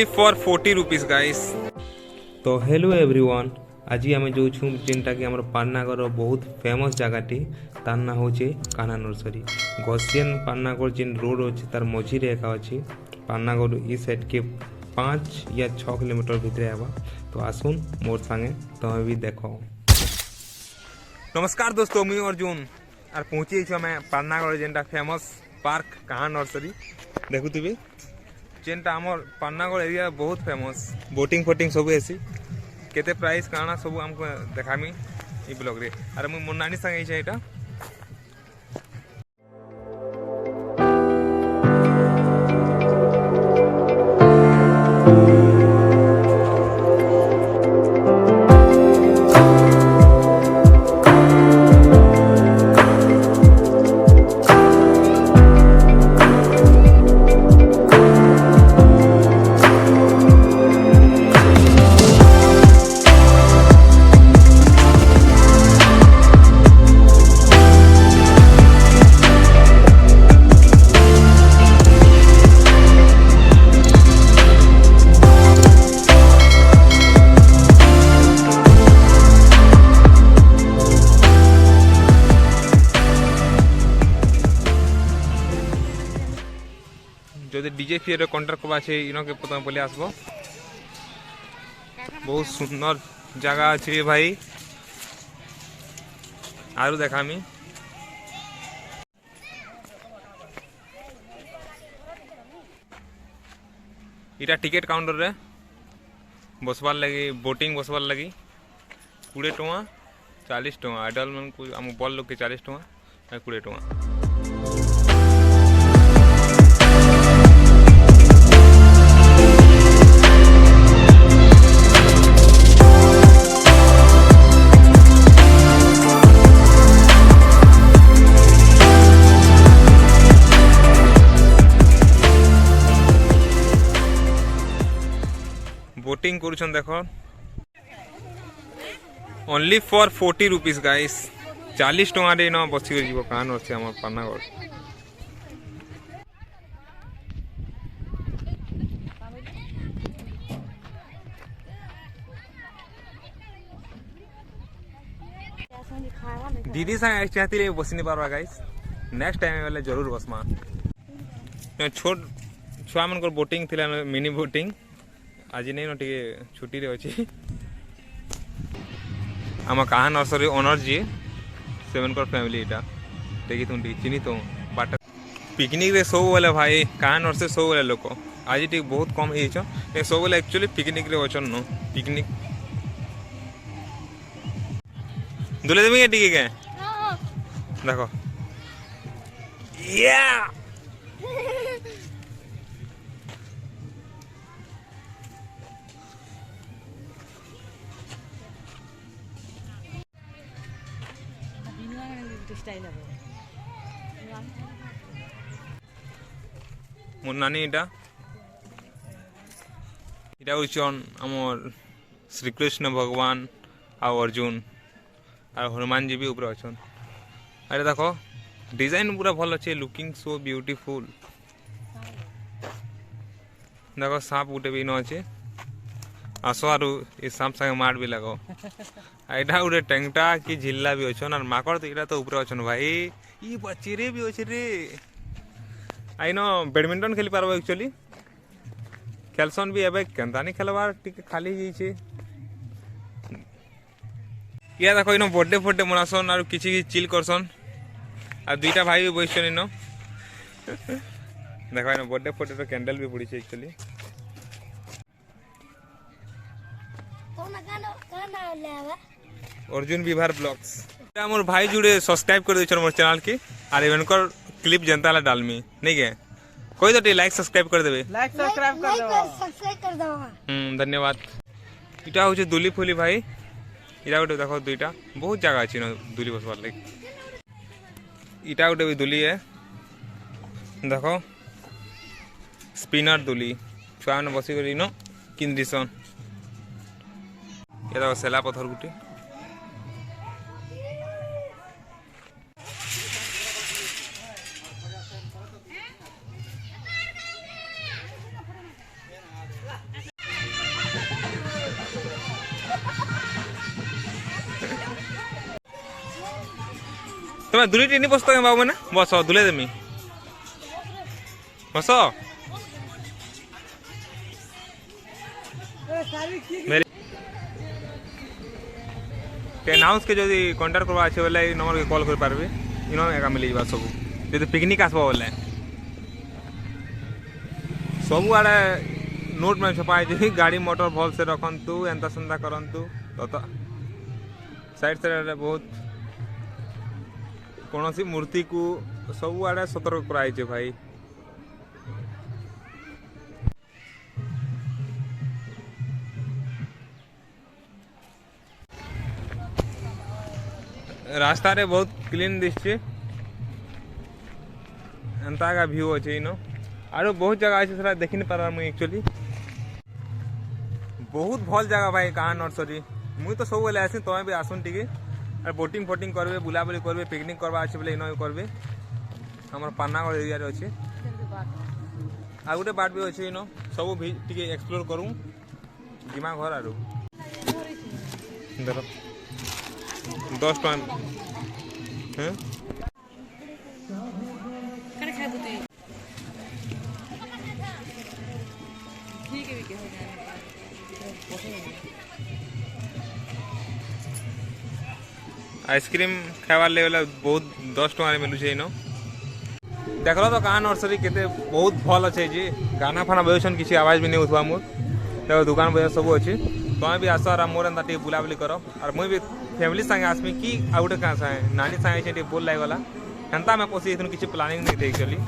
Only for 40 rupees guys. तो hello everyone, आज आम जो जेनटा कि आम पाटनागढ़ बहुत फेमस जगहटी तार ना हूँ कान्हा नर्सरी। गसियन पाटनागढ़ जेन रोड अच्छे तार मझीरे एका अच्छी पाटनागढ़ ई साइड के 5 या 6 किलोमीटर भितर आवा। तो आसुन मोर संगे तुम्हें भी देखो। नमस्कार दोस्तों, मुई अर्जुन और पहुँची मैं पाटनागढ़ जेनटा फेमस पार्क कान्हा नर्सरी। देखुथि जेनटा आमर पाटनागढ़ एरिया बहुत फेमस बोटिंग फोटिंग सब ऐसी केते प्राइस काना सब हमको देखामी ई ब्लॉग रे। अरे मुई मोर नानी संगे आइछे एटा। जो डीजे फियर कॉन्ट्राक्ट करवा छे इनो के प्रथम पहले आसबो। बहुत सुंदर जगह अच्छे भाई, आरु देखामी। इटा टिकेट काउंटर रे बसवार लगी बोटिंग बसवार लगी 20 टଙ୍କା 40 टଙ୍କା एडल्ट मन को आम बल लोग के 40 टଙ୍କା 20 टଙ୍କା। बोटिंग करुछन देखो ओनली फॉर 40 रुपीज गाइस। 40 टଙ୍କା रे न बसी कर जीवो कान अछि हमर पाटनागढ़। दीदी संग चाहती रे बसी नहीं पारवा गाइस। नेक्स्ट टाइम वाले जरूर बसमा। छोट छुआ मन को बोटिंग थिला मिनी बोटिंग आज नहीं न टिके छुट्टी रे अछि। आम कान्हा नर्सरी ओनर जी सेवन कर फैमिली इटा देखी तुम चिन्ही तो बाट पिकनिक रे सब बोले भाई कान्हा नर्सरी सब बोले लोक आज टी बहुत कम हे सब बोले एक्चुअली पिकनिक रे अचन न पिकनिक दुले देबे टिके के देखो या मोर नानी इटा इटा होचन आमर श्रीकृष्ण भगवान आ अर्जुन और हनुमान जी भी ऊपर अछन। अरे देखो डिजाइन पूरा भल अच्छे लुकिंग सो ब्यूटीफुल। देखो सांप गुटे भी न अच्छे आसो आरु ये सांप संगे मार भी लगो। एटा गोटे टेंगटा कि झिल्ला भी अच्छन और माकड़ तो इटा तो ऊपर अच्छन भाई। ई बच्चे भी अच्छे रे आई नो बैडमिंटन खेली पारबो एक्चुअली खेलसन भी एबे केनता नहीं खेलबार टिके खाली जाइछे। या देखो इनो बर्थडे फर्थडे मनासन और किछि चिल करसन और दुईटा भाई भी बइसन इनो। देखो इनो बर्थडे फर्थडे तो कैंडल भी पड़ी छे एक्चुअली। अर्जुन विभार ब्लॉग्स मोर भाई जुड़े सब्सक्राइब कर दे मोर चैनल की और इनकर क्लिप जनता ला डालमी नहीं के कोई तो लाइक सब्सक्राइब कर देबे। लाइक सब्सक्राइब कर दो धन्यवाद। इटा होचे दुली फुली भाई इटा गोटे देखो दुईटा बहुत जगह अछि न दुली बसबार लाइक। इटा गोटे भी दुली है देखो स्पिनर दुली छुआ ने बसी कर इनो किंदिसन। ये देखो सेला पत्थर गुटी तुम्हें दूरी टी बस तो बाबू मैंने बस दुले देमी बस टेन हाउस के जदि कंटाक्ट करवा अच्छे बोले नंबर के कॉल कर पारबे इनो एका मिल जावा सब जदि पिकनिक आसबा बोले सब आड़े नोट में छपाई गाड़ी मोटर भल से रखंतु एंता संता करंतु तो साइड साइड बहुत कौन सी मूर्ति को सब आड़े सतर्क कराई भाई रास्ता रे बहुत क्लीन दिशे एंता का व्यू अच्छे इन आरो बहुत जगह अच्छे सारा देखी नहीं पारा मुझे एक्चुअली बहुत भल जगह भाई कहाँ नर्सरी मुझे तो सब बोले आसी तुम्हें भी आसुन टी और बोटिंग फोटिंग करबे बुलाबुली करबे पिकनिक करवा अच्छे बोले इन करबे हमर पानागढ़ एरिया रे अच्छे आ गोटे बाट भी अच्छे इन सब भी टी एक्सप्लोर करूँ जिमा घर आरो देख 10 टन आइसक्रीम खावार लेवल बहुत 10 टଙ୍କା मिलू छे इनो देखलो तो कहाँ नर्सरी केते बहुत भल अच्छे जी गाना फाना बजाउछन किसी आवाज भी नहीं उठवा मोर देखो दुकान बजार सब अच्छे तुम्हें भी आस और मोर एंता बुलाबुली कर और मुझे भी फैमिली संगे आसमी कि आ गोटे क्या संगे नानी संगे बोल लगला हेन्ता मैं पशि किसी प्लानिंग नहीं थे एक्चुअली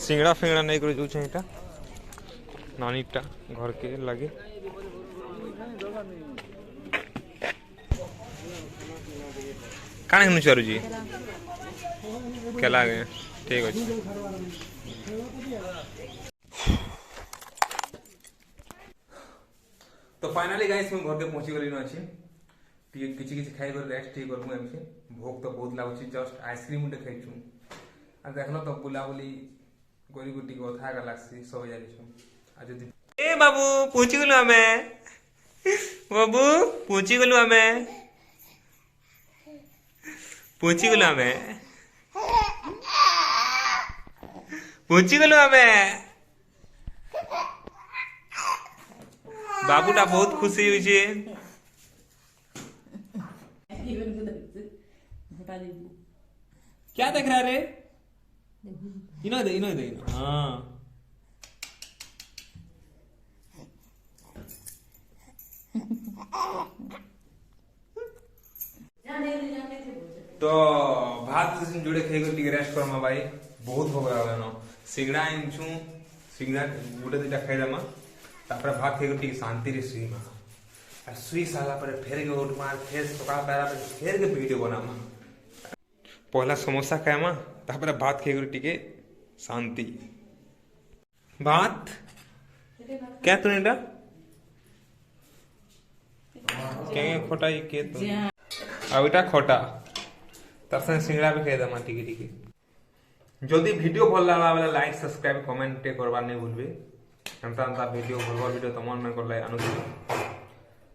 सिंगड़ा फिंगड़ा नहीं कर जो इटा नानीटा घर के लगे कान हनु चारू जी केला गए ठीक अछि तो फाइनली गाइस मैं घर के पहुंची गली न अछि किछि किछि खाइ कर रेस्ट ठीक करबो एमसे भूख तो बहुत लागछि जस्ट आइसक्रीम उठे खाइछु आ देखलो तो बुलाबुली गोरी गुटी कथा का लागसी सब जानिछु आ जदी ए बाबू पहुंची गलो हमें बाबू पहुंची गलो हमें पहुंची गलो हमें पहुंची गलो हमें बाबूटा बहुत खुशी हुई छे क्या देख रहा रे इनो दे हाँ तो भात जुड़े खाई टे रेस्ट करमा भाई बहुत भोग लगा सिंगड़ा आनछु सिंगड़ा गोटे दुटा खाईदेमा तापर भात खाई टे शांति रे सुईमा और सुई सारा पर फेर के उठमा फेर सकाळ पैरा पर फेर के वीडियो बनामा पहला समोसा खाएमा तापर भात खाई टे शांति भात क्या तूने क्या खोटा के तो अब इटा खोटा तार संगे सिंगड़ा भी खाई देमा टिके टिके जदि वीडियो भल लागला वाला लाइक सब्सक्राइब कमेंट करबार नहीं भूलबे एंता वीडियो भल वीडियो तमन में करला अनुसरी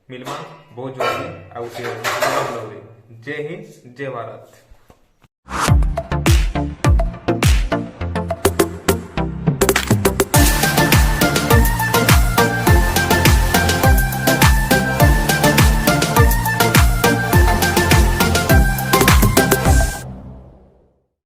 मिलमा बहुत जल्दी आउ जय हिंद जय भारत।